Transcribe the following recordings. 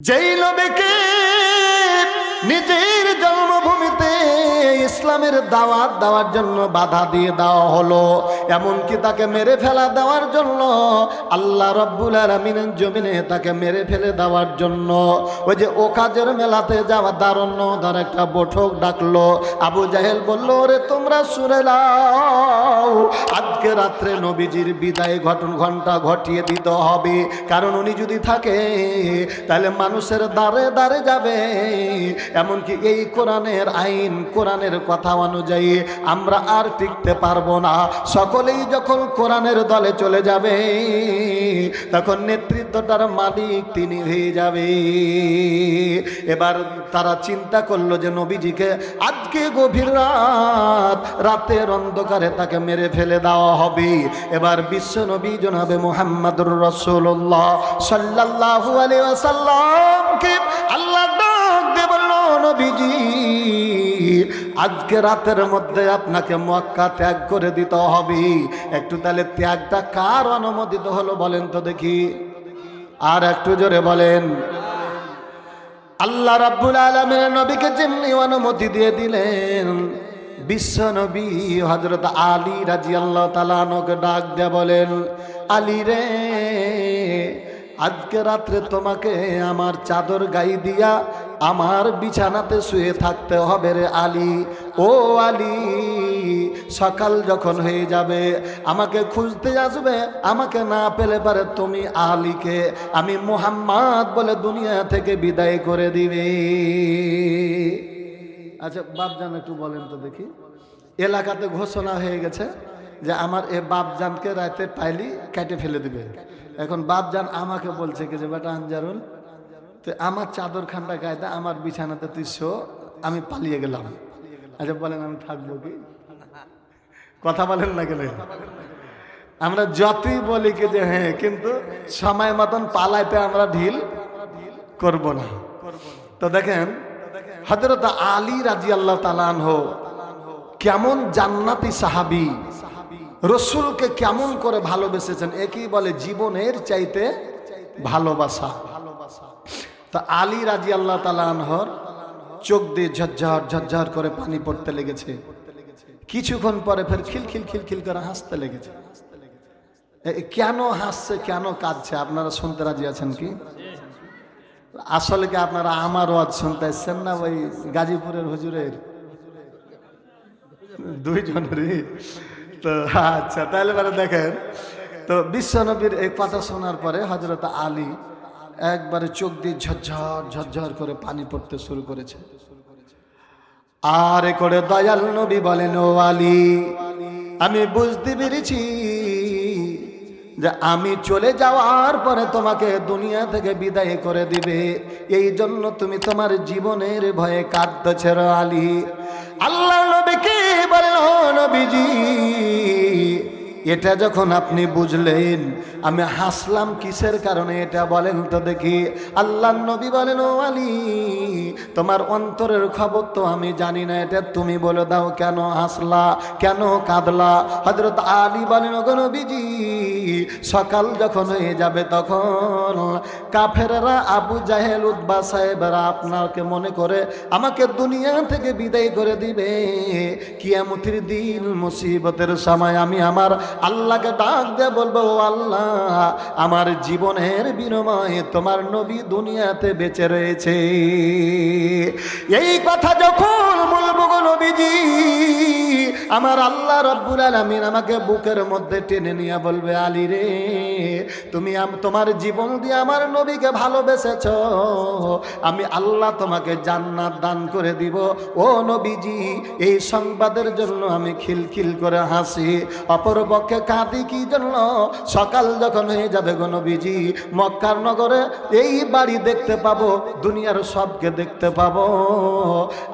যেই নবীকে নিজের জন্মভূমিতে ইসলামের দাওয়াত দেওয়ার জন্য বাধা দিয়ে দেওয়া হলো, এমনকি তাকে মেরে ফেলা দেওয়ার জন্য আল্লাহ রাব্বুল আলামিনের জমিনে তাকে মেরে ফেলে দেওয়ার জন্য ওই যে ওকাজের মেলাতে যাওয়া দারুণ একটা বৈঠক ডাকলো। আবু জাহেল বলল, ওরে তোমরা শুনে নাও, আজকে রাত্রে নবীজির বিদায় ঘন্টা ঘটিয়ে দিতে হবে, কারণ উনি যদি থাকে তাহলে মানুষের দ্বারে দ্বারে যাবে। এমনকি এই কোরআনের আইন, কোরআনের কথা অনুযায়ী আমরা আর টিকতে পারবো না। সকলেই যখন কোরআনের দলে চলে যাবে তখন নেতৃত্বটার মালিক তিনি হয়ে যাবে। এবার তারা চিন্তা করলো যে নবীজিকে আজকে গভীর রাতের অন্ধকারে তাকে মেরে ফেলে দেওয়া হবে। এবার বিশ্ব নবী জনাবে মুহাম্মদুর রাসূলুল্লাহ সাল্লাল্লাহু আলাইহি ওয়াসাল্লামকে আল্লাহ ডাক দিয়ে বলল, নবীজি আজকে রাতের মধ্যে আপনাকে মক্কা ত্যাগ করে দিতে হবে। একটু তাহলে ত্যাগটা কার অনুমোদিত হলো বলেন তো দেখি, আর একটু জোরে বলেন। আল্লাহ রাব্বুল আলামিন নবীকে যেমনি অনুমতি দিয়ে দিলেন, বিশ্ব নবী হযরত আলী রাদিয়াল্লাহু তাআলা আনহুকে ডাক দিয়ে বলেন, আলী রে, আজকে রাত্রে তোমাকে আমার চাদর গায়ে দিয়া আমার বিছানাতে শুয়ে থাকতে হবে রে আলী। ও আলী, সকাল যখন হয়ে যাবে আমাকে খুঁজতে আসবে, আমাকে না পেলে পারে তুমি আলীকে আমি মুহাম্মদ বলে দুনিয়া থেকে বিদায় করে দিবে। আচ্ছা বাপজান একটু বলেন তো দেখি, এলাকাতে ঘোষণা হয়ে গেছে যে আমার এ বাপজানকে রাতে পাইলি কেটে ফেলে দিবে। এখন বাপজান আমাকে বলছে কি যে বেটা আনজারুল, তো আমার চাদর খানটা গায়ে দে, আমার বিছানাতে তুই শো, আমি পালিয়ে গেলাম। আচ্ছা বলেন আমি থাকবো কি? কথা বলেন না গেলে আমরা যতই বলি কি যে হ্যাঁ, কিন্তু সময় মতন পালাইতে আমরা ঢিল করব না। তো দেখেন হযরত আলী রাদিয়াল্লাহু তাআলা আনহু কেমন জান্নাতি সাহাবী, রসুলকে কেমন করে ভালোবেসেছেন, একই বলে জীবনের চাইতে ভালোবাসা। তো আলী রাদিয়াল্লাহু তাআলা আনহুর চোখ দিয়ে ঝরঝর ঝরঝর করে পানি পড়তে লেগেছে। কিছুক্ষণ পরে ফের খিলখিল করে হাসতে লেগেছে। কেন হাসছে, কেন কাঁদছে আপনারা শুনতে রাজি আছেন কি? আসলে কি আপনারা আমার ওয়াজ শুনতে আসছেন না ওই গাজীপুরের হুজুরের দুইজনেরই? তো আচ্ছা তাহলে পরে দেখেন, তো বিশ্বনবীর এই কথা শোনার পরে হযরত আলী একবারে চোখ দিয়ে ঝরঝর ঝরঝর করে পানি পড়তে শুরু করেছে। আর করে দয়াল নবী বলেন, ও আলী, আমি বুঝতে পেরেছি যে আমি চলে যাওয়ার পরে তোমাকে দুনিয়া থেকে বিদায় করে দিবে, এই জন্য তুমি তোমার জীবনের ভয়ে কাঁদতেছ রে আলী। আল্লাহ নবীকে বলেন, ও নবীজি, এটা যখন আপনি বুঝলেন আমি হাসলাম কিসের কারণে এটা বলেন তো দেখি। আল্লাহ নবী বলেন, ও আলী, তোমার অন্তরের খবর তো আমি জানি না, এটা তুমি বলে দাও, কেন হাসলা, কেন কাঁদলা? হযরত আলী বলেন, ও নবীজি, সকাল যখন হয়ে যাবে তখন কাফেররা আবু জাহেল উতবা সাহেবরা আপনাকে মনে করে আমাকে দুনিয়া থেকে বিদায় করে দিবে। কিয়ামতের দিন মুসিবতের সময় আমি আমার আল্লাহকে ডাক দিয়ে বলবো, ও আল্লাহ, আমার জীবনের বিনিময়ে তোমার নবী দুনিয়াতে বেঁচে রয়েছে। এই কথা যখন বলবো গো নবীজি, আমার আল্লাহ রাব্বুল আলামিন আমাকে বুকের মধ্যে টেনে নিয়ে বলবে, আলী রে, তুমি তোমার জীবন দিয়ে আমার নবীকে ভালোবেসেছো, আমি আল্লাহ তোমাকে জান্নাত দান করে দিব। ও নবীজি, এই সংবাদের জন্য আমি খিলখিল করে হাসি, অপরপক্ষে কাঁদি কি জন্য? সকাল যখন হয়ে যাবে গো নবীজি, মক্কার নগরে এই বাড়ি দেখতে পাবো, দুনিয়ার সবকে দেখতে পাবো,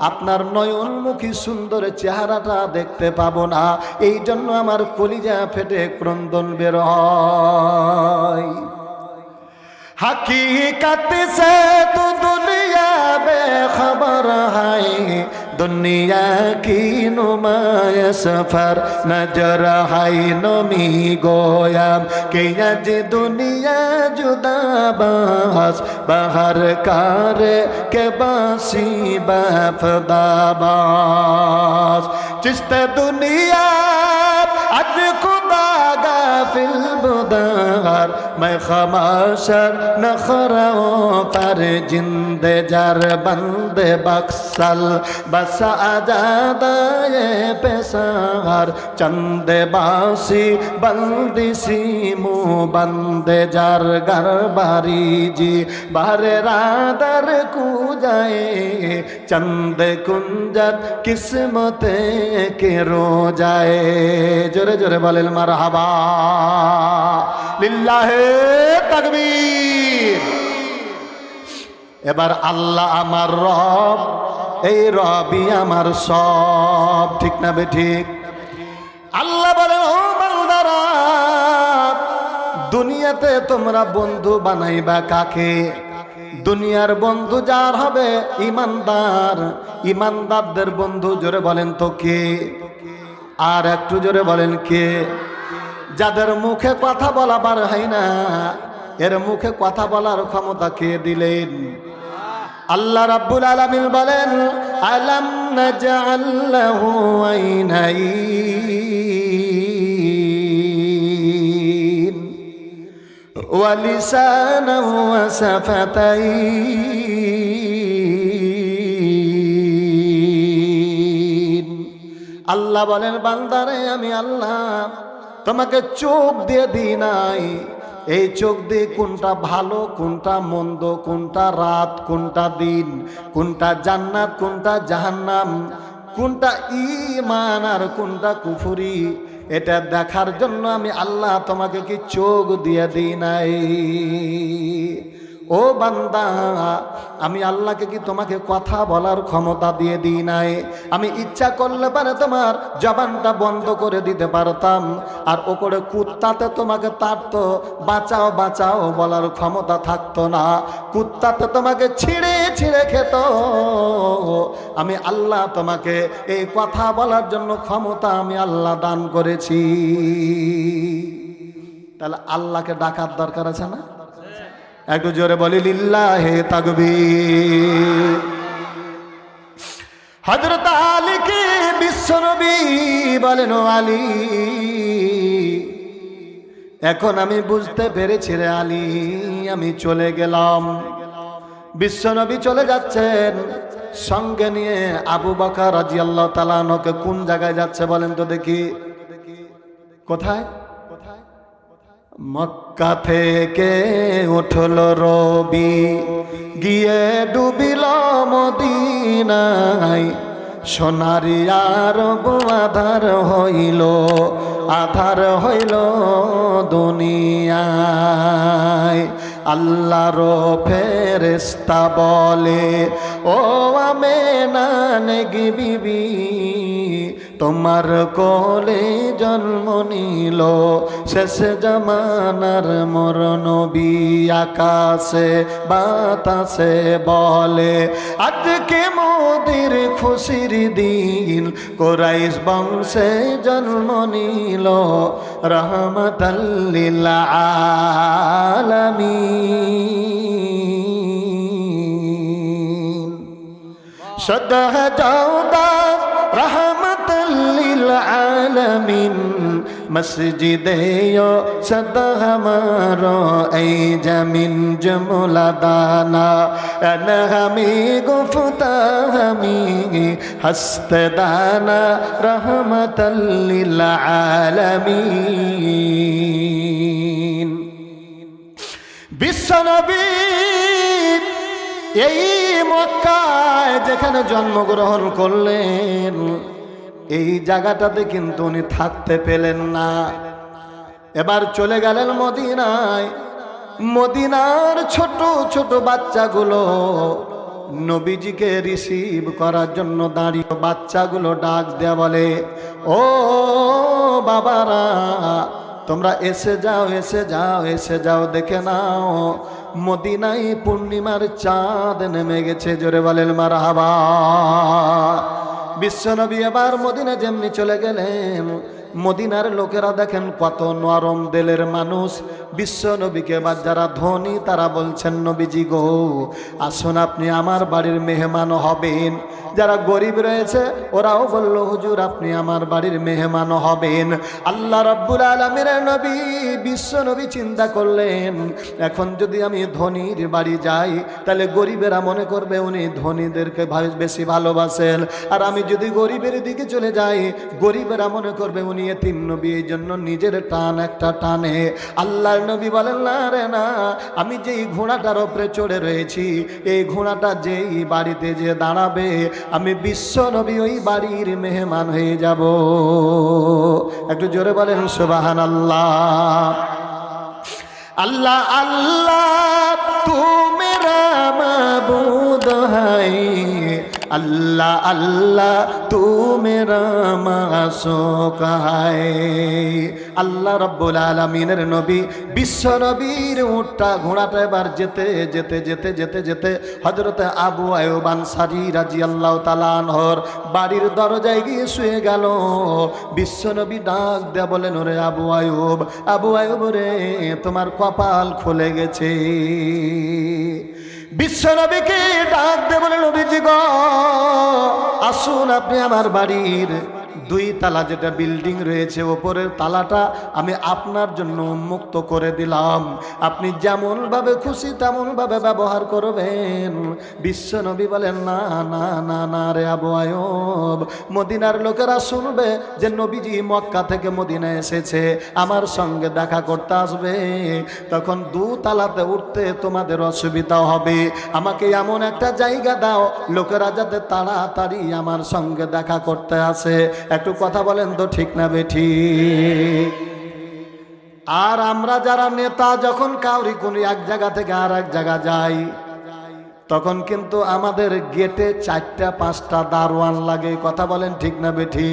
আপনার নয়নমুখী সুন্দর চেহারাটা দেখতে পাবো না। এই জন্য আমার কলিজা ফেটে ক্রন্দন বের হয়। हकीकत से तो दुनिया बेखबर है, दुनिया की नुमाया सफर नजर हाय नमी गोया कि आज दुनिया जुदा बास बाहर कार के बासी बाफदाबास चिस्ते दुनिया आज खुदा गाफिल बुदार मैं खमाशर नखराओ पर जिंदे जार बंदे बक्सल बस आजादाए पेशार चंदे बासी बंदी सीमू बंदे जार गरबारी जी बारे रादर कू जाए चंदे कुंजत किस्मते के रो जाए जोरे जोरे बोलें मरहबा लिल्लाहे तकबीर এবার আল্লাহ আমার রব এই রবই আমার সব ঠিক না বেঠিক আল্লাহ বলেন ও বান্দারা দুনিয়াতে তোমরা বন্ধু বানাইবা কাকে দুনিয়ার বন্ধু যার হবে ইমানদার ইমানদারদের বন্ধু জোরে বলেন তো কে আর একটু জোরে বলেন কে যাদের মুখে কথা বলা বার হয় না এর মুখে কথা বলার ক্ষমতা কে দিলেন আল্লাহ রাব্বুল আলামিন বলেন আলাম নাজআল লাহু আইনাইন ওয়া লিসানান ওয়া শাফাতাইন আল্লাহ বলেন বান্দারে আমি আল্লাহ তোমাকে চোখ দিয়ে দিই নাই এই চোখ দিয়ে কোনটা ভালো কোনটা মন্দ কোনটা রাত কোনটা দিন কোনটা জান্নাত কোনটা জাহান্নাম কোনটা ঈমান আর কোনটা কুফরি এটা দেখার জন্য আমি আল্লাহ তোমাকে কি চোখ দিয়ে দিই নাই ও বান্দা আমি আল্লাহকে কি তোমাকে কথা বলার ক্ষমতা দিয়ে দিই নাই আমি ইচ্ছা করলে পারে তোমার জবানটা বন্ধ করে দিতে পারতাম আর ওপরে কুত্তাতে তোমাকে তাড়তো বাঁচাও বাঁচাও বলার ক্ষমতা থাকতো না কুত্তাতে তোমাকে ছিঁড়ে ছিঁড়ে খেত আমি আল্লাহ তোমাকে এই কথা বলার জন্য ক্ষমতা আমি আল্লাহ দান করেছি তাহলে আল্লাহকে ডাকার দরকার আছে না একটু জোরে বলি লিল্লাহে তাকবীর হযরত আলী কে বিশ্বনবী বলেন ও আলী এখন আমি বুঝতে পেরেছি রে আলী আমি চলে গেলাম বিশ্বনবী চলে যাচ্ছেন সঙ্গে নিয়ে আবু বকর রাদিয়াল্লাহু তাআলা আনহুকে কোন জায়গায় যাচ্ছে বলেন তো দেখি কোথায় মক্কা থেকে উঠল রবি গিয়ে ডুবিল মদিনায় সোনারি আরব আধার হইল দুনিয়ায় আল্লাহর ফেরেশতা বলে ও আমেনা নেগি বিবি তোমার কোলে জন্ম নিল শেষ জামানার মোর নবী আকাশে বাতাসে বলে আজকে মোদের খুশির দিন কুরাইশ বংশে জন্ম নিল রহমাতাল লিল আলামিন সদা জাওদা রহমাতাল লিল আলামিন মসজিদে সদা হামারো এই জমিন জমলা দানা আনহামি গুফতা হামি হস্ত দানা রহমাতাল লিল আলামিন বিশ্বনবী এই মক্কায় যেখানে জন্মগ্রহণ করলেন এই জায়গাটাতে কিন্তু উনি থাকতে পেলেন না এবার চলে গেলেন মদিনায় মদিনার ছোট ছোট বাচ্চাগুলো নবীজিকে রিসিভ করার জন্য দাঁড়িয়ে বাচ্চাগুলো ডাক দেয়া বলে ও বাবারা তোমরা এসে যাও দেখে নাও মদিনায় পূর্ণিমার চাঁদ নেমে গেছে জোরে বলেন মারহাবা বিশ্বনবী এবার মদিনা যেমনি চলে গেলেন, মদিনার লোকেরা দেখেন কত নরম দিলের মানুষ। বিশ্বনবীকে এবার যারা ধনী তারা বলছেন, নবীজি গো আসুন আপনি আমার বাড়ির মেহমান হবেন। যারা গরিব রয়েছে ওরাও বলল, হুজুর আপনি আমার বাড়ির মেহমান হবেন। আল্লাহ রাব্বুল আলামিনের নবী বিশ্বনবী চিন্তা করলেন, এখন যদি আমি ধনীর বাড়ি যাই তাহলে গরিবেরা মনে করবে উনি ধনীদেরকে বেশি ভালোবাসেন, আর আমি যদি গরিবের দিকে চলে যাই গরিবেরা মনে করবে উনি এতিম নবী, এই জন্য নিজের টান একটা টানে। আল্লাহর নবী বলেন, না রে না, আমি যেই ঘোড়াটার ওপরে চড়ে রয়েছি এই ঘোড়াটা যেই বাড়িতে যে দাঁড়াবে আমি বিশ্ব নবী ওই বাড়ির মেহমান হয়ে যাব। একটু জোরে বলেন সুবহানাল্লাহ। अल्लाह अल्लाह तू मेरा माबूद है, अल्लाह अल्लाह तू मेरा मासूक है। আল্লাহ রাব্বুল আলামিনের নবী বিশ্ব নবীর উটটা ঘোড়াটা এবার যেতে যেতে যেতে যেতে যেতে হযরত আবু আইয়ুব আনসারী রাদিয়াল্লাহু তাআলা আনহুর বাড়ির দরজায় গিয়ে শুয়ে গেল। বিশ্ব নবী ডাক দেয়া বলেন, ওরে আবু আইয়ুব রে তোমার কপাল খুলে গেছে। বিশ্ব নবীকে ডাক দেয়া বলেন, নবীজি গো আসুন আপনি আমার বাড়ির 2 তালা যেটা বিল্ডিং রয়েছে ওপরের তালাটা আমি আপনার জন্য উন্মুক্ত করে দিলাম, আপনি যেমন ভাবে খুশি তেমন ভাবে ব্যবহার করবেন। বিশ্ব নবী বলেন, না না না না রে আবু আইয়ুব, মদিনার লোকেরা শুনবে যে নবীজি মক্কা থেকে মদিনায় এসেছে, আমার সঙ্গে দেখা করতে আসবে, তখন 2 তালাতে উঠতে তোমাদের অসুবিধা হবে। আমাকে এমন একটা জায়গা দাও লোকেরা যাতে তাড়াতাড়ি আমার সঙ্গে দেখা করতে আসে। একটু কথা বলেন তো ঠিক না বেঠি? আর আমরা যারা নেতা যখন কাউরি কোন এক জায়গা থেকে আর এক জায়গা যাই তখন কিন্তু আমাদের গেটে 4টা 5টা দারোয়ান লাগে। কথা বলেন ঠিক না বেঠি?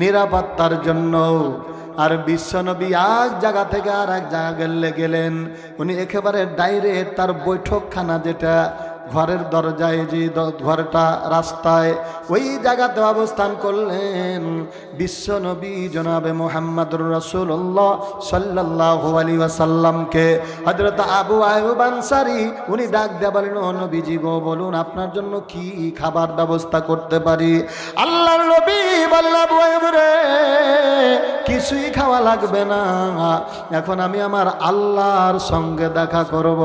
নিরাপত্তার জন্য। আর বিশ্বনবী এক জায়গা থেকে আর এক জায়গা গেলেন, উনি একেবারে ডাইরেক্ট তার বৈঠকখানা যেটা ঘরের দরজায় যে ঘরটা রাস্তায় ওই জায়গাতে অবস্থান করলেন। বিশ্বনবী জনাবে মুহাম্মদুর রাসূলুল্লাহ সাল্লাল্লাহু আলাইহি ওয়াসাল্লামকে হযরত আবু আইয়ুব আনসারী উনি ডাক দিয়ে বলেন, ও নবীজি গো বলুন আপনার জন্য কি খাবার ব্যবস্থা করতে পারি? আল্লাহর নবী বলেন, আবু আইয়ুব রে কিছুই খাওয়া লাগবে না, এখন আমি আমার আল্লাহর সঙ্গে দেখা করব।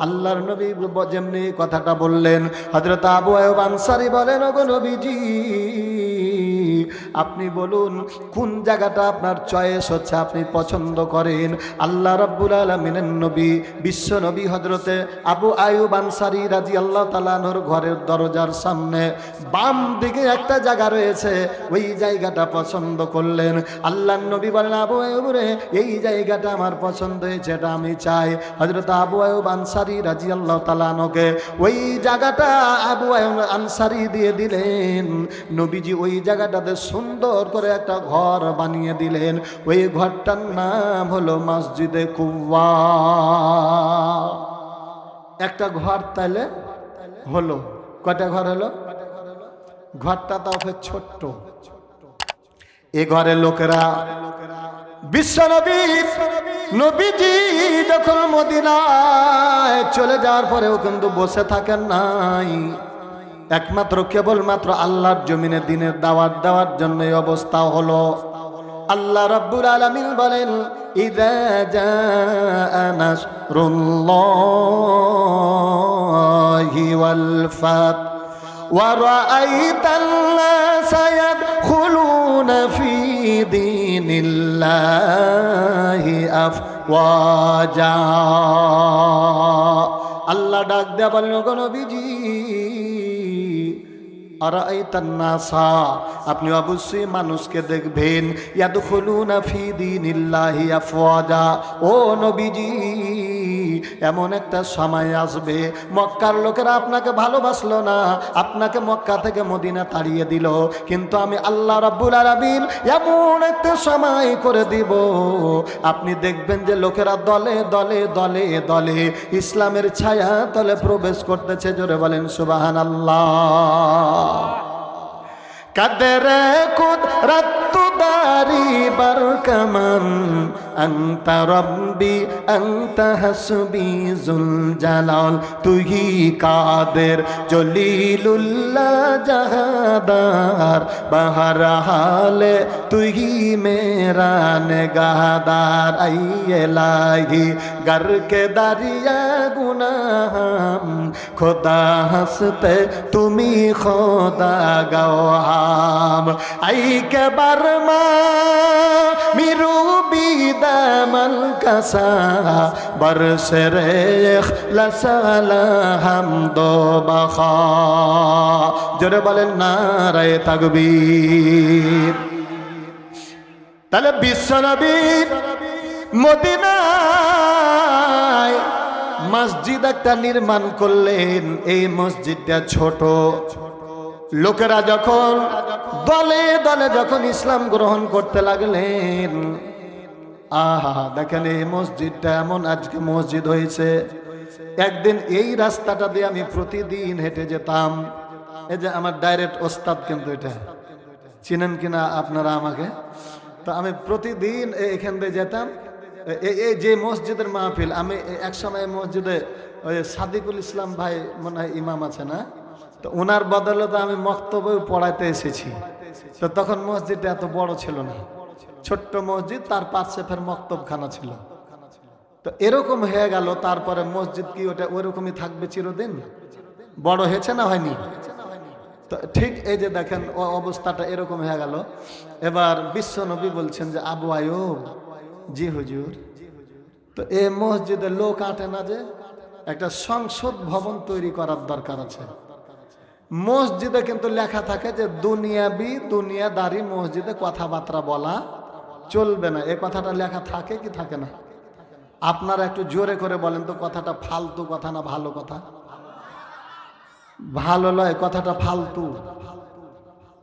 আল্লাহর নবী যেমনি কথাটা বললেন হযরত আবু আইয়ুব আনসারী বলেন, ওগো নবীজি আপনি বলুন কোন জায়গাটা আপনার চয়েস হচ্ছে, আপনি পছন্দ করেন। আল্লাহ রাব্বুল আলামিনের নবী বিশ্ব নবী হযরতে আবু আইয়ুব আনসারী রাদিয়াল্লাহু তাআলা আনহুর ঘরের দরজার সামনে বাম দিকে একটা জায়গা রয়েছে, ওই জায়গাটা পছন্দ করলেন। আল্লাহর নবী বলেন, আবু আইয়ুব রে এই জায়গাটা আমার পছন্দ হয়েছে, এটা আমি চাই। হযরত আবু আইয়ুব আনসারী রাদিয়াল্লাহু তাআলা আনহুকে ওই জায়গাটা আবু আইয়ুব আনসারী দিয়ে দিলেন। নবীজি ওই জায়গাটাতে সুন্দর করে একটা ঘর বানিয়ে দিলেন, ওই ঘরটার নাম হলো মসজিদে কুবা। একটা ঘর তাইলে হলো কয়টা ঘর হলো? ঘরটা তাও ছোট্ট। এ ঘরে লোকেরা বিশ্বনবী নবীজি যখন মদিনায় চলে যাওয়ার পরেও কিন্তু বসে থাকেন নাই, একমাত্র কেবলমাত্র আল্লাহর জমিনে দিনের দাওয়াত দেওয়ার জন্য এই অবস্থা হলো। আল্লাহ রাব্বুল আলামিন বলেন, ইযা জাআ নাসরুল্লাহি ওয়াল ফাত ওয়া রাআইতান নাসা ইয়াদখুলুনা ফি দীনিল্লাহি আফওয়াজা। আল্লাহ ডাক দেয়া বলেন, ওগো নবীজি আরাইতান নাসা আপনি অবশ্যই মানুষকে দেখবেন ইয়াদখুলুনা ফি দীনিল্লাহি আফওয়াজা। ও নবীজি এমন একটা সময় আসবে মক্কার লোকেরা আপনাকে ভালোবাসলো না, আপনাকে মক্কা থেকে মদিনা তাড়িয়ে দিল, কিন্তু আমি আল্লাহ রাব্বুল আলামিন এমন একটা সময় করে দিব আপনি দেখবেন যে লোকেরা দলে দলে দলে দলে ইসলামের ছায়া তলে প্রবেশ করতেছে। জোরে বলেন সুবহানাল্লাহ। কাদরে কুদরত তুদারি বরকমান আনতা রব্বি আনতা হাসবি জুল জালাল তুহি কাদের জলিলুল্লাহ জাহাদার বাহার হালে তুহি মেরা নেগাহদার আই ইলাহি गर के दारिया गुनाहम खुदा हंसते तुमी खुदा गवाम आई के बर्मा मिरू बीदामल कसा बरसरेख लसाला हम दो बखा। जोरे बोलें नारे तकबीर। তাহলে বিশ্বনবী মদিনায় মসজিদ একটা নির্মাণ করলেন। এই মসজিদটা ছোট, লোকেরা যখন দলে দলে যখন ইসলাম গ্রহণ করতে লাগলেন, আহা দেখেন এই মসজিদটা এমন আজকে মসজিদ হয়েছে। একদিন এই রাস্তাটা দিয়ে আমি প্রতিদিন হেঁটে যেতাম। এই যে আমার ডাইরেক্ট ওস্তাদ, কিন্তু এটা চিনেন কিনা আপনারা আমাকে, তো আমি প্রতিদিন এখান দিয়ে যেতাম। এই যে মসজিদের মাহফিল, আমি এক সময় মসজিদে ওই সাদিকুল ইসলাম ভাই মনে হয় ইমাম আছে না, তো ওনার বদলতে আমি মক্তব্য পড়াইতে এসেছি। তো তখন মসজিদটা এত বড় ছিল না, ছোট্ট মসজিদ, তার পাশে ফের মক্তবখানা ছিল। তো এরকম হয়ে গেল। তারপরে মসজিদ কি ওটা ওইরকমই থাকবে চিরদিন? বড় হয়েছে না হয়নি? তো ঠিক এই যে দেখেন অবস্থাটা এরকম হয়ে গেল। এবার বিশ্ব নবী বলছেন যে আবু আয়ুব, জি হুজুর, তো এই মসজিদে লোক আটে না, যে একটা সংসদ ভবন তৈরি করার দরকার আছে। মসজিদে কিন্তু লেখা থাকে যে দুনিয়াবি দুনিয়াদারি মসজিদে কথাবার্তা বলা চলবে না। এই কথাটা লেখা থাকে কি থাকে না? আপনারা একটু জোরে করে বলেন তো, কথাটা ফালতু কথা না ভালো কথা? ভালো লয়, কথাটা ফালতু,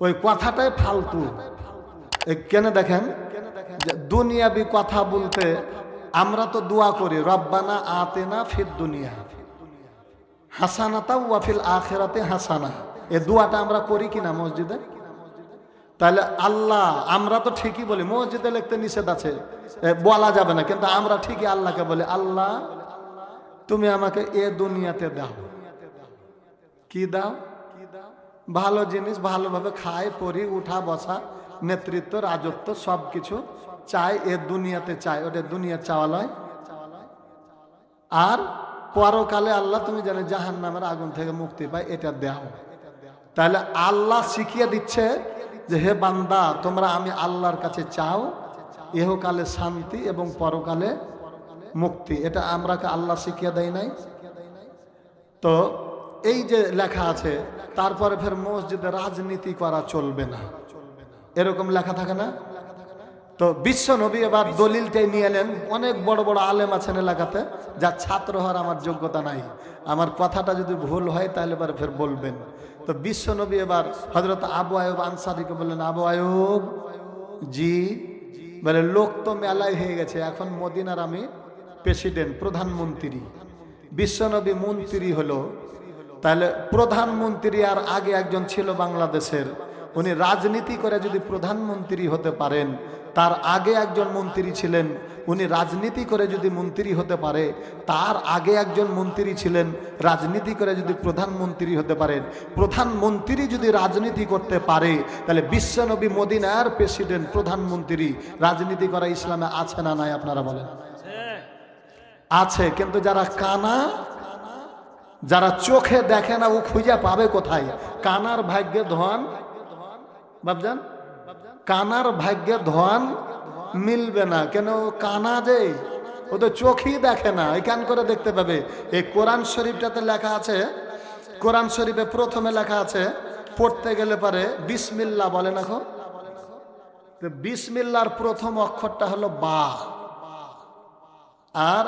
ওই কথাটাই ফালতু। কেন দেখেন, দুনিয়াবি কথা বলতে আমরা তো দোয়া করি, রব্বানা আতেনা ফিদ দুনিয়া হাসানাতা ওয়া ফিল আখিরাতি হাসানা। এই দোয়াটা আমরা করি কিনা মসজিদে? তাহলে আল্লাহ, আমরা তো ঠিকই বলি, মসজিদে লিখতে নিষেধ আছে, বলা যাবে না, কিন্তু আমরা ঠিকই আল্লাহকে বলি, আল্লাহ তুমি আমাকে এ দুনিয়াতে দাও। কি দাও? ভালো জিনিস, ভালোভাবে খাই পরি, উঠা বসা, নেতৃত্ব, রাজত্ব সবকিছু চাই, এ দুনিয়াতে চাই। ওটা দুনিয়া চাওয়া লয়। আর পরকালে আল্লাহ তুমি জানো জাহান্নামের আগুন থেকে মুক্তি পাই, এটা দাও। তাহলে আল্লাহ শিখিয়ে দিচ্ছে যে হে বান্দা, তোমরা আমি আল্লাহর কাছে চাও ইহকালে শান্তি এবং পরকালে মুক্তি। এটা আমরাকে আল্লাহ শিখিয়ে দেয় নাই? তো এই যে লেখা আছে, তারপরে ফের মসজিদে রাজনীতি করা চলবে না, এরকম লেখা থাকে না? তো বিশ্ব নবী এবার দলিলটাই নিয়ে এলেন। অনেক বড় বড় আলেম আছেন এলাকাতে, যার ছাত্র হওয়ার আমার যোগ্যতা নাই, আমার কথাটা যদি ভুল হয় তাহলে এবার ফের বলবেন। তো বিশ্ব নবী এবার হযরত আবু আয়ুব আনসারীকে বললেন, আবু আয়ুব জি, বলে লোক তো মেলায় হয়ে গেছে, এখন মদিনার আমি প্রেসিডেন্ট, প্রধানমন্ত্রী, বিশ্বনবী মন্ত্রী হলো, তাহলে প্রধানমন্ত্রী আর আগে একজন ছিল বাংলাদেশের, উনি রাজনীতি করে যদি প্রধানমন্ত্রী হতে পারেন, তার আগে একজন মন্ত্রী ছিলেন, উনি রাজনীতি করে যদি মন্ত্রী হতে পারে, তার আগে একজন মন্ত্রী ছিলেন, রাজনীতি করে যদি প্রধানমন্ত্রী হতে পারেন, প্রধানমন্ত্রী যদি রাজনীতি করতে পারে, তাহলে বিশ্বনবী মদিনার প্রেসিডেন্ট, প্রধানমন্ত্রী, রাজনীতি করা ইসলামে আছে না নাই? আপনারা বলেন। আছে, কিন্তু যারা কানা, যারা চোখে দেখে না, ও খুঁজে পাবে কোথায়? কানার ভাগ্যে ধন, বাবজান, কানার ভাগ্যে ধন মিলবে না। কেন? কানা যে, ও তো চোখই দেখে না, এখান করে দেখতে পাবে। এই কোরআন শরীফটাতে লেখা আছে, কোরআন শরীফে প্রথমে লেখা আছে, পড়তে গেলে পারে বিসমিল্লাহ বলেন। এখন বিসমিল্লাহর প্রথম অক্ষরটা হলো বা, আর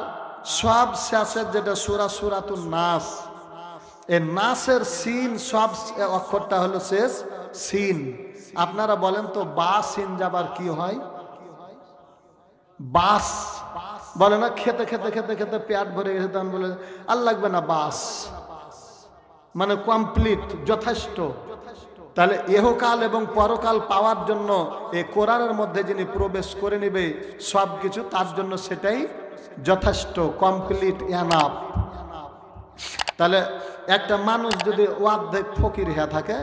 সব শেষের যেটা সূরা সূরাতুন নাস, এই নাসের সিন সব অক্ষরটা হলো শেষ সিন। আপনারা বলেন তো বা সিন যাবার কি হয়? বাস বলে না, খেতে খেতে খেতে খেতে পেট ভরে গেছে তখন বলে আর লাগবে না বাস, মানে কমপ্লিট, যথেষ্ট। তাহলে এহকাল এবং পরকাল পাওয়ার জন্য এই কোরআনের মধ্যে যিনি প্রবেশ করে নেবে সব কিছু, তার জন্য সেটাই যথেষ্ট, কমপ্লিট, এনাফ। তাহলে একটা মানুষ যদি অর্ধেক ফকির হয়ে থাকে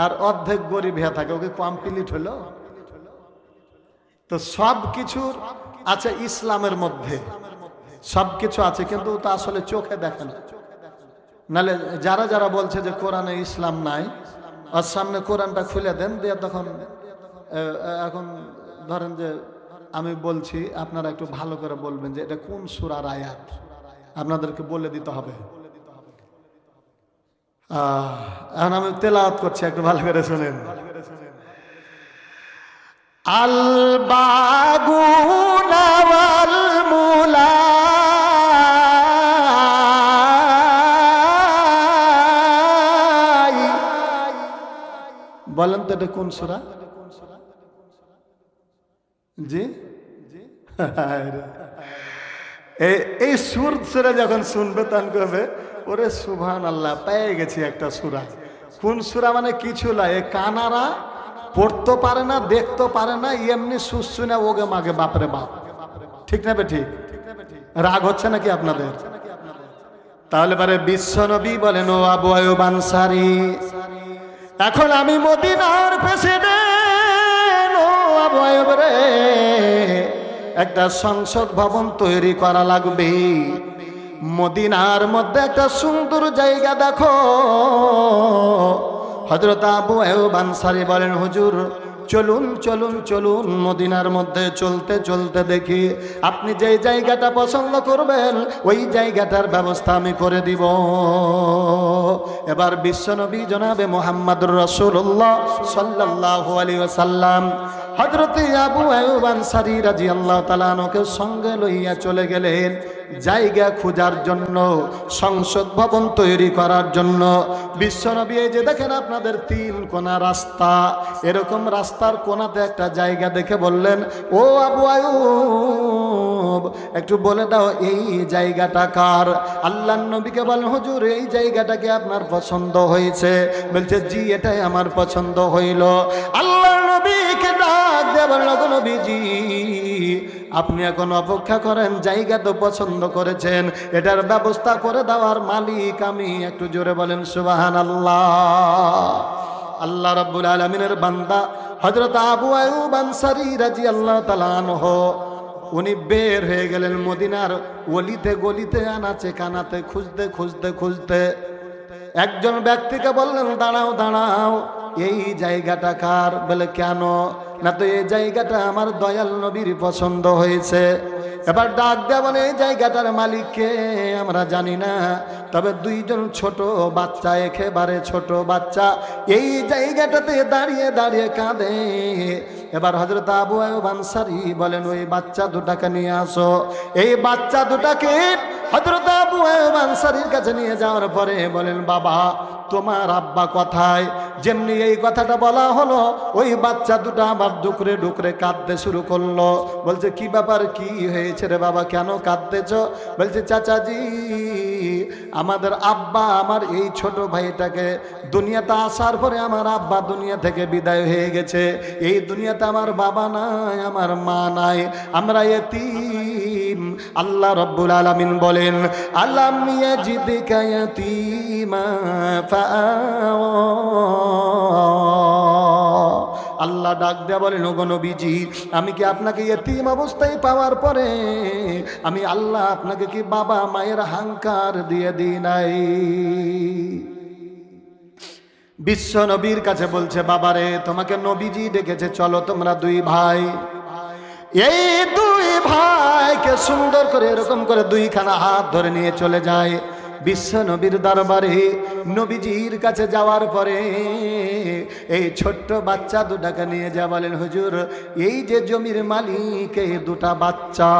আর অর্ধেক গরিব হয়ে থাকে, ওকে কমপ্লিট হলো? তো সব কিছুর আছে ইসলামের মধ্যে, সব কিছু আছে, কিন্তু তা আসলে চোখে দেখে না। নালে যারা যারা বলছে যে কোরআনে ইসলাম নাই, আর সামনে কোরআনটা খুলে দেন দিয়ে তখন এখন ধরেন যে আমি বলছি, আপনারা একটু ভালো করে বলবেন যে এটা কোন সূরার আয়াত, আপনাদেরকে বলে দিতে হবে। এখন আমি তেলাওয়াত করছি, একটু ভালো করে শুনেন। আল বাগুনা ওয়াল মুলা বলেন তো এটা কোন সূরা? জি এই সূরা যখন শুনবে তখন কবে ওরে সুবহানাল্লাহ, পেয়ে গেছি একটা সূরা। কোন সূরা মানে কিছু না, এ কানারা পড়তে পারে না, দেখতে পারে না, এমনি শুনে ওগে মাগে বাপরে বাপ। ঠিক না বে ঠিক? রাগ হচ্ছে নাকি আপনাদের? তাহলে পারে বিশ্ব নবী বলেন, ও আবু আয়ুব আনসারী, এখন আমি মদিনার প্রেসিডেন্ট, ও আবু আয়ুব রে, একটা সংসদ ভবন তৈরি করা লাগবে। মদিনার মধ্যে একটা সুন্দর জায়গা দেখো। হযরত আবু আয়ুব আনসারী বলেন, হুজুর চলুন চলুন চলুন, মদিনার মধ্যে চলতে চলতে দেখি আপনি যেই জায়গাটা পছন্দ করবেন ওই জায়গাটার ব্যবস্থা আমি করে দিব। এবার বিশ্বনবী জনাবে মুহাম্মদুর রাসূলুল্লাহ সাল্লাল্লাহু আলাইহি ওয়াসাল্লাম হযরত আবু আয়ুব আনসারী রাদিয়াল্লাহু তাআলা আনহুকে সঙ্গে লইয়া চলে গেলেন জায়গা খোঁজার জন্য, সংসদ ভবন তৈরি করার জন্য। বিশ্বনবী এই যে দেখেন আপনাদের তিন কোনা রাস্তা, এরকম রাস্তার কোনাতে একটা জায়গা দেখে বললেন, ও আবু আয়ুব একটু বলে দাও এই জায়গাটা কার? আল্লাহর নবীকে বলেন, হুজুর এই জায়গাটাকে আপনার পছন্দ হয়েছে? বলছে জি, এটাই আমার পছন্দ হইল। আল্লাহর নবীকে ডাক দিয়ে বলল, নবীজি আপনি এখন অপেক্ষা করেন, জায়গা তো পছন্দ করেছেন, এটার ব্যবস্থা করে দেওয়ার মালিক আমি। একটু জোরে বলেন সুবহানাল্লাহ। আল্লাহ রাব্বুল আলামিনের বান্দা হযরত আবু আয়ুব আনসারী রাদিয়াল্লাহু তাআলা আনহু উনি বের হয়ে গেলেন মদিনার অলিতে গলিতে, আনাচে কানাতে, খুঁজতে খুঁজতে খুঁজতে একজন ব্যক্তিকে বললেন, দাঁড়াও দাঁড়াও, এই জায়গাটা কার? বলে কেন? না তো এই জায়গাটা আমার দয়াল নবীর পছন্দ হয়েছে। এবার ডাক দেয়া বলে, এই জায়গাটার মালিককে আমরা জানি না, তবে দুইজন ছোট বাচ্চা, একেবারে ছোট বাচ্চা এই জায়গাটাতে দাঁড়িয়ে দাঁড়িয়ে কাঁদে। এবার হযরত আবু আয়ুব আনসারী বলেন, ওই বাচ্চা দুটাকে নিয়ে আসো। এই বাচ্চা দুটাকে হযরত আবু আয়ুব আনসারীর কাছে নিয়ে যাওয়ার পরে বলেন, বাবা তোমার আব্বা কোথায়? যেমনি এই কথাটা বলা হলো, ওই বাচ্চা দুটা আবার ডুকরে ডুকরে কাঁদতে শুরু করলো। বলছে কি ব্যাপার, কি হয়েছে রে বাবা, কেন কাঁদতেছ? বলছে চাচাজি আমাদের আব্বা আমার এই ছোট ভাইটাকে দুনিয়াতে আসার পরে আমার আব্বা দুনিয়া থেকে বিদায় হয়ে গেছে। এই দুনিয়াতে আমার বাবা নাই, আমার মা নাই, আমরা ইতিম। আল্লাহ রাব্বুল আলামিন বলেন, আলাম ইয়াজিদকা ইয়াতীমা ফাআওয়া। আল্লাহ ডাক দেয়া বলেন, ওগো নবীজি আমি কি আপনাকে ইতিম অবস্থায় পাওয়ার পরে আমি আল্লাহ আপনাকে কি বাবা মায়ের হাঙ্কার দিয়ে দিই নাই? বিশ্ব নবীর কাছে বলছে, বাবারে তোমাকে নবীজি ডেকেছে, চলো তোমরা দুই ভাই। এই দুই ভাইকে সুন্দর করে এরকম করে দুইখানা হাত ধরে নিয়ে চলে যায়। বিশ্ব নবীর দরবারে নবীজির কাছে যাওয়ার পরে এই ছোট্ট বাচ্চা দুটাকে নিয়ে যা বলেন, হুজুর এই যে জমির মালিক এই দুটা বাচ্চা।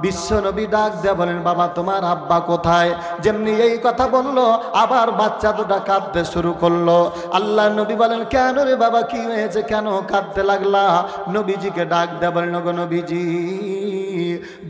বিশ্ব নবী ডাক দেয়া বলেন, বাবা তোমার আব্বা কোথায়? যেমনি এই কথা বললো আবার বাচ্চা দুটা কাঁদতে শুরু করলো। আল্লাহ নবী বলেন, কেন রে বাবা কি হয়েছে, কেন কাঁদতে লাগলা? নবীজিকে ডাক দেয়া বলেন, গো নবীজি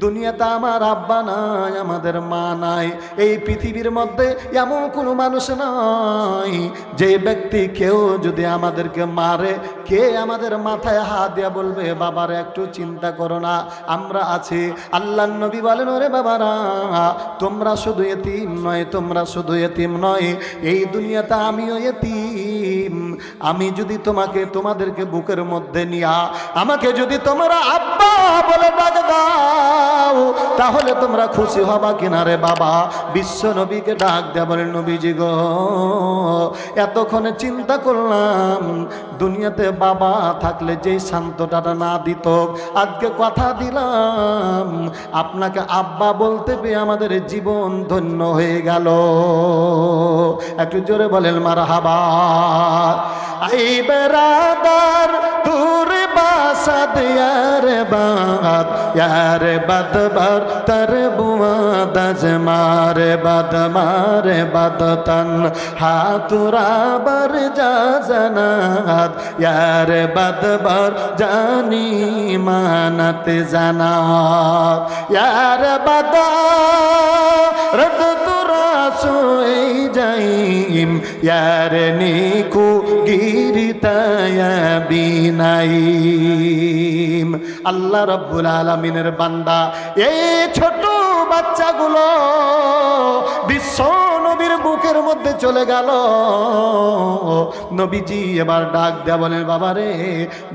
দুনিয়াতে আমার আব্বা নাই, আমাদের মা নাই, এই পৃথিবীর মধ্যে এমন কোনো মানুষ নাই যে ব্যক্তি কেউ যদি আমাদেরকে মারে, কে আমাদের মাথায় হাত দিয়া বলবে বাবার একটু চিন্তা করো না, আমরা আছি। আল্লাহ নবী বলেন, ওরে বাবারা তোমরা শুধু এতিম নয়, তোমরা শুধু এতিম নয়, এই দুনিয়াতে আমিও এতিম। আমি যদি তোমাদেরকে বুকের মধ্যে নিয়া আমাকে যদি তোমরা আব্বা বলে ডাক দাও তাহলে তোমরা খুশি হবা কিনা রে বাবা? বিশ্ব নবীকে ডাক দেয়া বলেন, নবীজি গো এতক্ষণে চিন্তা করলাম দুনিয়াতে বাবা থাকলে যেই শান্তটা না দিত, আজকে কথা দিলাম আপনাকে আব্বা বলতে পেয়ে আমাদের জীবন ধন্য হয়ে গেল। একটু জোরে বলেন মারহাবা। আই বেরাদার তুর বাসাদ ইয়ার বাদ, ইয়ার বাদবার তর বুয়া দজ মারে বাদ তন হাতুরা বার যা জনাত, ইয়ার বাদবার জানি মানত জানাত, ইয়ার বাদর তুরা সোই যাইম, ইয়ার নিকু গিরিতায়া বিনাইম। আল্লাহ রাব্বুল আলামিনের বান্দা এই ছোট বাচ্চাগুলো বিশ্ব নবীর বুকের মধ্যে চলে গেল। নবীজি এবার ডাক দেয়া বলেন, বাবারে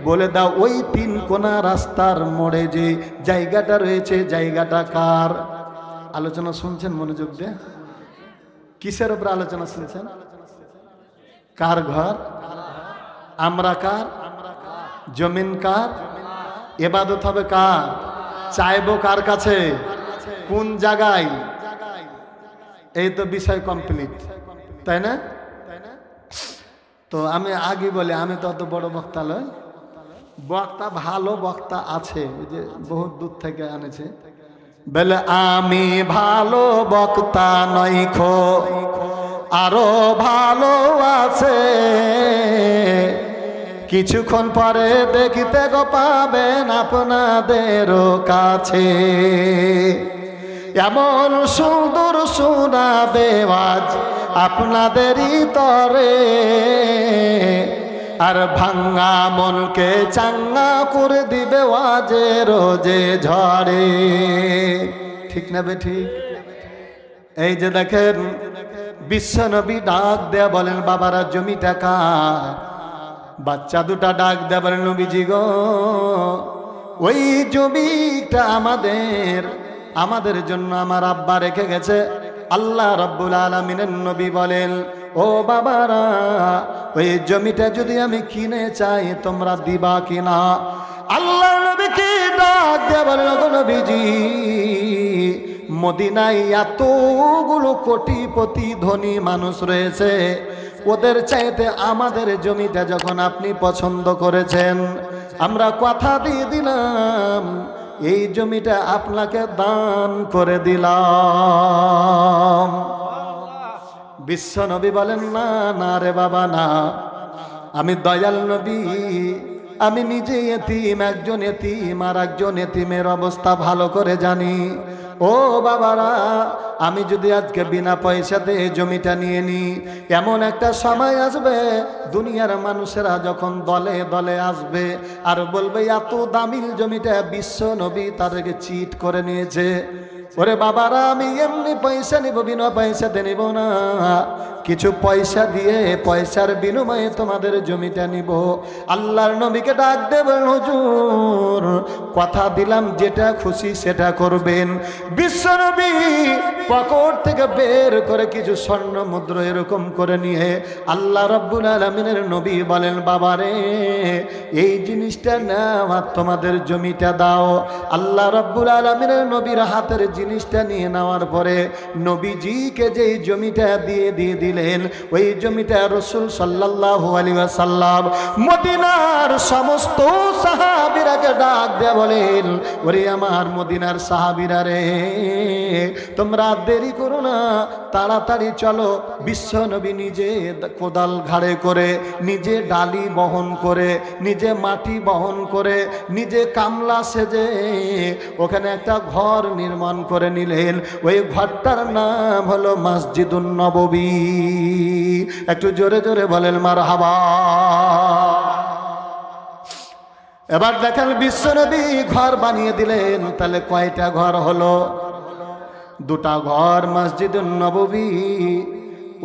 বলে দাও ওই তিন কোনা রাস্তার মোড়ে যে জায়গাটা রয়েছে জায়গাটা কার? আলোচনা শুনছেন মনোযোগ দিয়ে? কিসের উপর আলোচনা শুনছেন? কার ঘর? আমরা কার? জমিন কার? ইবাদত হবে কার? চাইবো কার কাছে? কোন জায়গায়? এই তো বিষয় কমপ্লিট, তাই না? তো আমি আগে বলি, আমি তো অত বড় বক্তা নই, বক্তা ভালো বক্তা আছে, ওই যে বহুত দূর থেকে আনেছে, বলে আমি ভালো বক্তা নই খো, আরো ভালো আছে, কিছুক্ষণ পরে দেখিতে গো পাবেন আপনাদের কাছে, এমন সুন্দর শোনাবে আজ আপনাদেরই তরে, আর ভাঙ্গা মনকে চাঙ্গা করে দিবে ওয়াজে রোজে ঝড়ে। ঠিক না বেঠিক? এই যে দেখেন বিশ্ব নবী ডাক দেয়া বলেন, বাবারা জমিটা কার? বাচ্চা দুটা ডাক দেয়া বলেন, নবীজি গো ওই জমিটা আমাদের জন্য আমার আব্বা রেখে গেছে। আল্লাহ রাব্বুল আলামিনের নবী বলেন, ও বাবারা ওই জমিটা যদি আমি কিনে চাই তোমরা দিবা কিনা? আল্লাহ নবীকে ডাক দেয়া বলেন, ও নবীজি মদিনায় এতগুলো কোটিপতি ধনী মানুষ রয়েছে, ওদের চাইতে আমাদের জমিটা যখন আপনি পছন্দ করেছেন, আমরা কথা দিয়ে দিলাম এই জমিটা আপনাকে দান করে দিলাম। বিশ্ব নবী বলেন, না না রে বাবা না, আমি দয়াল নবী, আমি নিজে এতিম, একজন এতিম আর একজন এতিমের অবস্থা ভালো করে জানি। ও বাবারা আমি যদি আজকে বিনা পয়সাতে এই জমিটা নিয়ে নিই, এমন একটা সময় আসবে দুনিয়ার মানুষেরা যখন দলে দলে আসবে আর বলবে এত দামি জমিটা বিশ্ব নবী তাদেরকে চিট করে নিয়েছে। ওরে বাবারা আমি এমনি পয়সা নিব, বিনা পয়সাতে নিব না, কিছু পয়সা দিয়ে পয়সার বিনিময়ে তোমাদের জমিটা নিব। আল্লাহর নবীকে ডাক দেবেন, হুজুর কথা দিলাম যেটা খুশি সেটা করবেন। বিশ্ব নবী পকেট থেকে বের করে কিছু স্বর্ণ মুদ্রা এরকম করে নিয়ে আল্লাহ রাব্বুল আলামিনের নবী বলেন, বাবারে এই জিনিসটা নাও আর তোমাদের জমিটা দাও। আল্লাহ রাব্বুল আলামিনের নবীর হাতের জিনিসটা নিয়ে নেওয়ার পরে নবীজিকে যেই জমিটা দিয়ে দিলেন, ওই জমিটা রাসূল সাল্লাল্লাহু আলাইহি ওয়াসাল্লাম মদিনার সমস্ত সাহাবীরাকে ডাক দিয়ে বলেন, ওরে আমার মদিনার সাহাবীরা রে, তোমরা দেরি করো না, তাড়াতাড়ি চলো। বিশ্ব নবী নিজে কোদাল ঘাড়ে করে, নিজে ডালি বহন করে, নিজে মাটি বহন করে, নিজে কামলা সেজে ওখানে একটা ঘর নির্মাণ করে নিলেন। ওই ঘরটার নাম হলো মসজিদুন নববী। একটু জোরে জোরে বলেন মারহাবা। এবার দেখেন বিশ্বনবী ঘর বানিয়ে দিলেন, তাহলে কয়টা ঘর হলো? দুটা ঘর মসজিদুন নববী।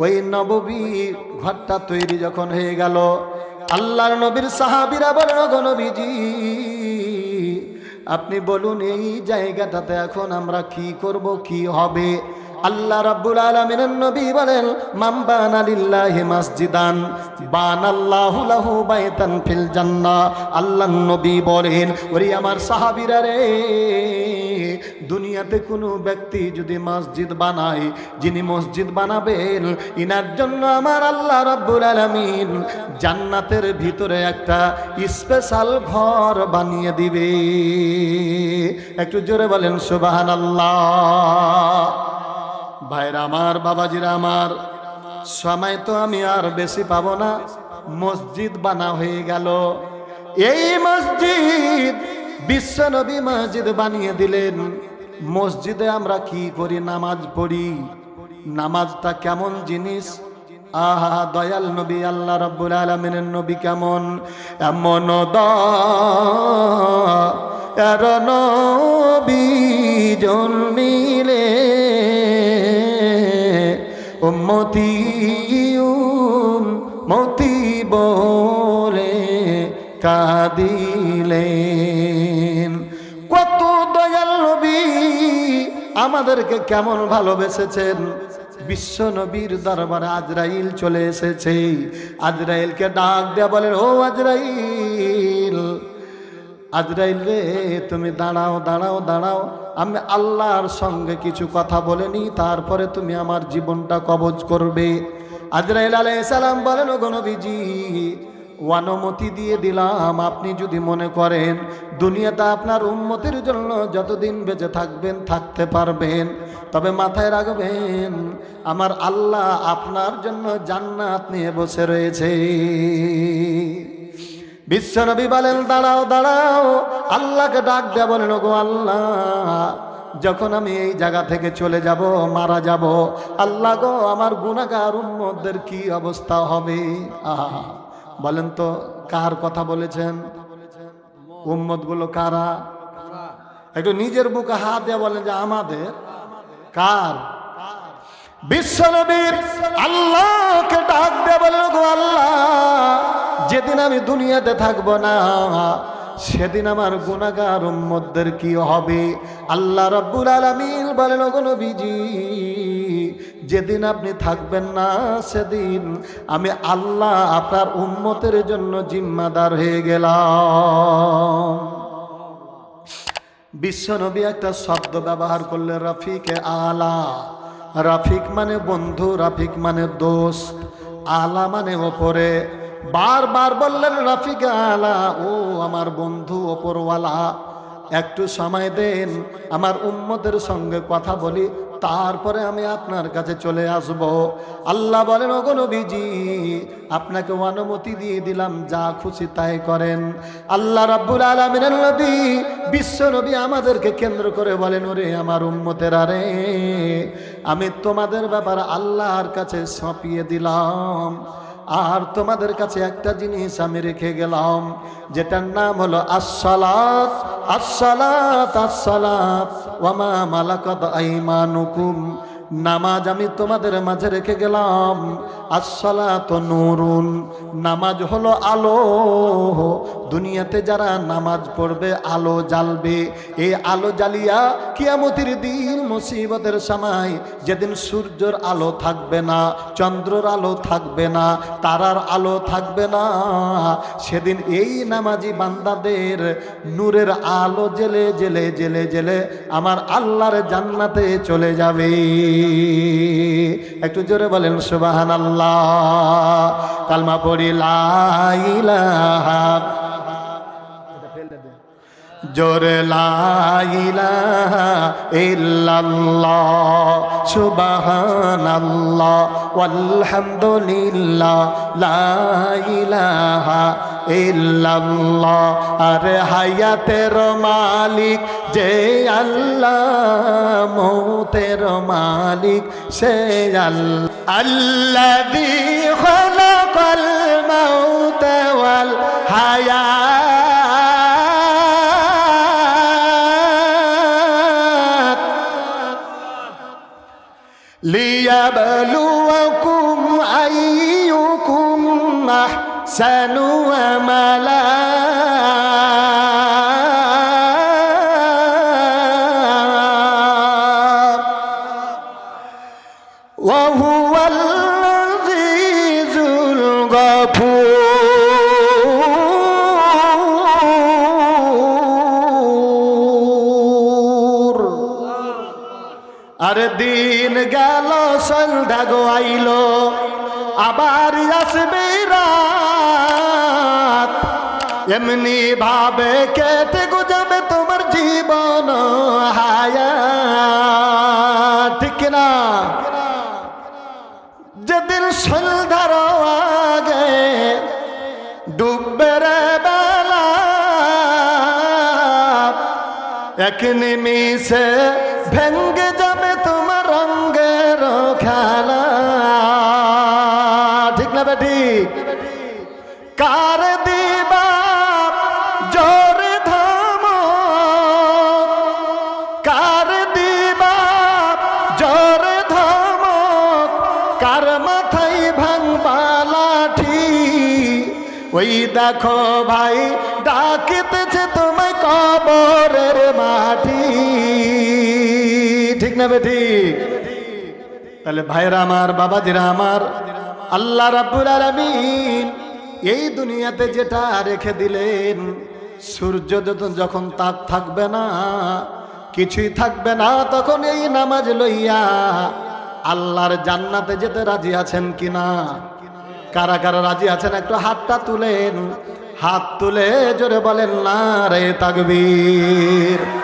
ওই নববী ঘরটা তৈরি যখন হয়ে গেল, আল্লাহর নবীর সাহাবীরা বলেন, গো নবীজি আপনি বলুন এই জায়গাটাতে এখন আমরা কি করব, কি হবে? আল্লাহ রাব্বুল আলামিনের নবী বলেন, মান বানা লিল্লাহি মাসজিদান বানাল্লাহু লাহু বাইতান ফিল জান্নাহ। আল্লাহর নবী বলেন, ওরে আমার সাহাবীরা রে, দুনিয়াতে কোনো ব্যক্তি যদি মসজিদ বানায়, যিনি মসজিদ বানাবেন ইনার জন্য আমার আল্লাহ রাব্বুল আলামিন জান্নাতের ভিতরে একটা স্পেশাল ঘর বানিয়ে দিবে। একটু জোরে বলেন সুবহানাল্লাহ। ভাইরা আমার, বাবাজিরা আমার, সময় তো আমি আর বেশি পাবো না। মসজিদ বানা হয়ে গেল। এই মসজিদ বিশ্বনবী মসজিদ বানিয়ে দিলেন। মসজিদে আমরা কি করি? নামাজ পড়ি। নামাজটা কেমন জিনিস? আহা, দয়াল নবী আল্লাহ রাব্বুল আলামিনের নবী কেমন, এমন দয়ার নবী জন্মিলে উম্মতি উম্মতি বলে কাঁদিলেন। কত দয়াল নবী আমাদেরকে কেমন ভালোবেসেছেন। বিশ্ব নবীর দরবারে আজরাইল চলে এসেছে। আজরাইলকে ডাক দেয়া বলেন, ও আজরাইল, আজরাইল রে তুমি দাঁড়াও দাঁড়াও দাঁড়াও, আমি আল্লাহর সঙ্গে কিছু কথা বলে নি, তারপরে তুমি আমার জীবনটা কবজ করবে। আজরাইল আলাইহিস সালাম বলেন, ও নবীজি অনুমতি দিয়ে দিলাম, আপনি যদি মনে করেন দুনিয়াতে আপনার উম্মতের জন্য যতদিন বেঁচে থাকবেন থাকতে পারবেন, তবে মাথায় রাখবেন আমার আল্লাহ আপনার জন্য জান্নাত নিয়ে বসে রয়েছে। বিশ্বনবী বলেন, দাঁড়াও দাঁড়াও। আল্লাহকে ডাক দেয়া বলেন, গো আল্লাহ, যখন আমি এই জায়গা থেকে চলে যাব, মারা যাব, আল্লাহ গো আমার গুনাহগার উম্মতদের কি অবস্থা হবে? আহা, বলেন তো কার কথা বলেছেন? উম্মত গুলো কারা? একটু নিজের বুকে হাত দিয়ে বলেন যে আমাদের। কার? বিশ্বনবী আল্লাহকে ডাক দিয়ে বলেন, গো আল্লাহ, যেদিন আমি দুনিয়াতে থাকবো না সেদিন আমার গুনাহগার উম্মতদের কি হবে? আল্লাহ রাব্বুল আলামিন বলেন, গো নবীজি যেদিন আপনি থাকবেন না সেদিন আমি আল্লাহ আপনার উম্মতের জন্য জিম্মাদার হয়ে গেলাম। বিশ্বনবী একটা শব্দ ব্যবহার করলে, রাফিকে আলা। রাফিক মানে বন্ধু, রাফিক মানে দোস্ত, আলা মানে ওপরে। বারবার বললেন রাফিক আলা, ও আমার বন্ধু ওপরওয়ালা, একটু সময় দেন, আমার উম্মতের সঙ্গে কথা বলি, তারপরে আমি আপনার কাছে চলে আসব। আল্লাহ বলেন, ওগো নবীজি আপনাকে অনুমতি দিয়ে দিলাম, যা খুশি তাই করেন। আল্লাহ রাব্বুল আলামিনের নবী বিশ্ব নবী আমাদেরকে কেন্দ্র করে বলেন, ওরে আমার উম্মতেরা রে, আমি তোমাদের ব্যাপারে আল্লাহর কাছে সঁপিয়ে দিলাম, আর তোমাদের কাছে একটা জিনিস আমি রেখে গেলাম, যেটার নাম হলো আসসালাত। আসসালাত আসসালাত ওয়া মা মালাকাত আইমানুকুম নামাজ আমি তোমাদের মাঝে রেখে গেলাম। আসসালাতু নূরুন, নামাজ হলো আলো। দুনিয়াতে যারা নামাজ পড়বে আলো জ্বালবে। এই আলো জ্বালিয়া কিয়ামতের দিন মুসিবতের সময় যেদিন সূর্যের আলো থাকবে না, চন্দ্রের আলো থাকবে না, তারার আলো থাকবে না, সেদিন এই নামাজি বান্দাদের নূরের আলো জেলে জেলে জেলে জেলে আমার আল্লাহর জান্নাতে চলে যাবে। একটু জোরে বলেন সুবহানাল্লাহ। কালমা পড়ি লা ইলাহা, জোরে লা ইলাহা ইল্লাল্লাহ সুবহানাল্লাহ ওয়ালহামদুলিল্লাহ লা ইলাহা ইল্লাল্লাহ। আরে হায়াতের মালিক যে আল্লাহ, মৌতের মালিক সে আল্লাহ। আল্লাযী খালাকাল মাউতা ওয়াল হায়াত লিয়াবলুয়াকুম আইয়ুকুম আহসানু আমালা। وهو العزيز الغفور। আরে দিন গেল সন্ধ্যা গো আইলো, আবার আসবে রাত। এমনি ভাবে কেটে গো যাবে তোমার জীবন হায়াত, ঠিক না? যেদিন সন্ধ্যার আগে ডুববে রে বেলা, এক নিমিষে ভেঙ্গে যাবে তোমার রঙের খেলা, ঠিক না বেঠিক? কার দিবা জোরে ধমক, কার দিবা জোরে ধমক, কার মাথায় ভাঙবা লাঠি। ওই দেখো ভাই ডাকিতেছে তোমায় কবরের মাটি, ঠিক না বেঠিক? তাহলে ভাইরা আমার, বাবাজিরা আমার, আল্লাহ রাব্বুল আলামিন এই দুনিয়াতে যেটা রেখে দিলেন, সূর্য যখন তাপ থাকবে না, কিছুই থাকবে না, তখন এই নামাজ লইয়া আল্লাহর জান্নাতে যেতে রাজি আছেন কিনা? কারা কারা রাজি আছেন একটু হাতটা তুলেন। হাত তুলে জোরে বলেন নারে তাকবীর।